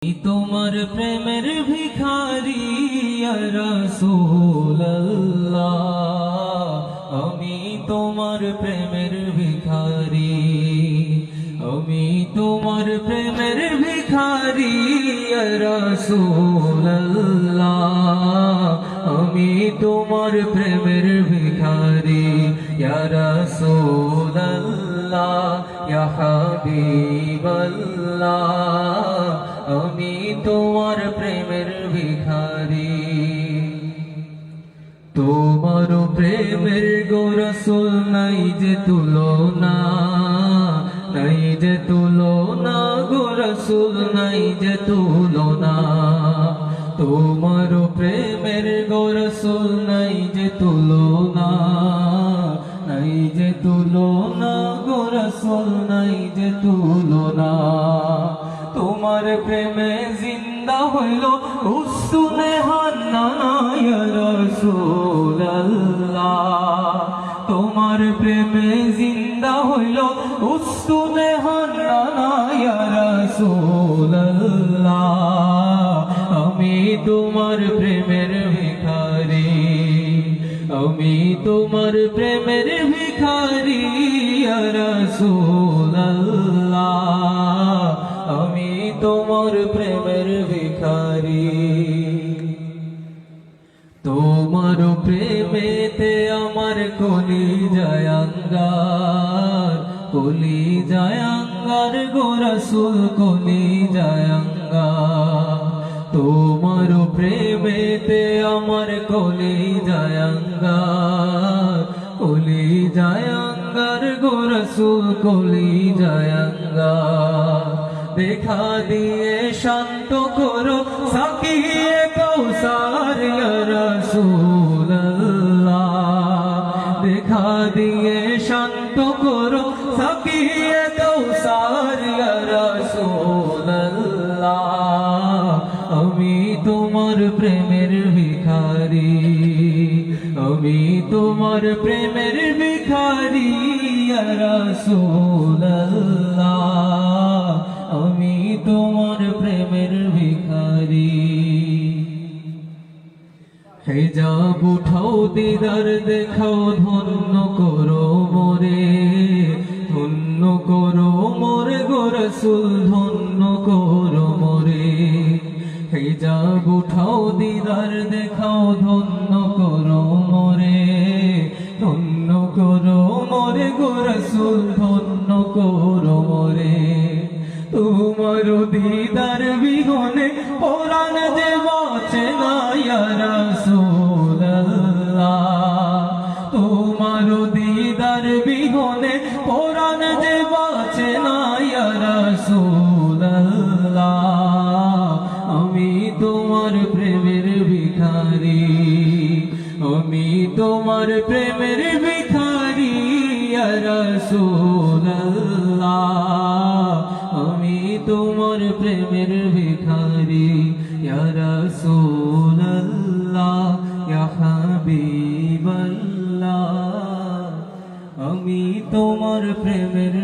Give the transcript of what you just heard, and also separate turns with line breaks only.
তোমার প্রেমের ভিখারি ইয়া রাসূলুল্লাহ, আমি তোমার প্রেমের ভিখারি, আমি তোমার প্রেমের ভিখারি ইয়া রাসূলুল্লাহ, আমি তোমার প্রেমের ভিখারি ইয়া রাসূলুল্লাহ, ইয়া হাবিবাল্লাহ, আমি তোমার প্রেমের ভিখারি। তোমার প্রেমের গো রাসূল নাই যে তুলনা, নাই যে তুলনা গো রাসূল, নাই যে তুলনা। তোমার প্রেমের গো রাসূল নাই যে তুলনা, নাই যে তুলনা গো রাসূল, নাই যে তুলনা। তোমার প্রেমে জিন্দা হইল উসুনে হান্নানা ইয়া রাসূলুল্লাহ, তোমার প্রেমে জিন্দা হইল উসুনে হান্নানা ইয়া রাসূলুল্লাহ, আমি তোমার প্রেমের ভিখারি, আমি তোমার প্রেমের ভিখারি ইয়া রাসূলুল্লাহ, আমি তোমার প্রেমের ভিখারি। তোমার প্রেমেতে আমার কলিজায় আঙ্গার, কলিজায় আঙ্গার গো রাসূল, কলিজায় আঙ্গার। তোমার প্রেমেতে আমার কলিজায় আঙ্গার, কলিজায় আঙ্গার গো রাসূল, কলিজায় আঙ্গার। দেখা দিয়ে শান্ত করো সাকিয়ে কৌসার ইয়া রাসূলুল্লাহ, দেখা দিয়ে শান্ত করো সাকিয়ে কৌসার ইয়া রাসূলুল্লাহ, আমি তোমার প্রেমের ভিখারি, আমি তোমার প্রেমের ভিখারি ইয়া রাসূলুল্লাহ, আমি তোমার প্রেমের ভিখারি। হিজাব উঠাও দিদার দেখাও, ধন্য করো মোরে, ধন্য করো মোরে গো রাসূল, ধন্য করো মোরে। হিজাব উঠাও দিদার দেখাও, ধন্য করো মোরে, ধন্য করো মোরে গো রাসূল, ধন্য করো মোরে। তোমার দিদার বিহনে পরাণ যে বাঁচে না ইয়া রাসূলুল্লাহ, তোমার দিদার বিহনে পরাণ যে বাঁচে না ইয়া রাসূলুল্লাহ, আমি তোমার প্রেমের ভিখারি, আমি তোমার প্রেমের ভিখারি ইয়া রাসূলুল্লাহ, আমি তোমার প্রেমের ভিখারি ইয়া রাসূলুল্লাহ, ইয়া হাবিবাল্লাহ, আমি তোমার প্রেমের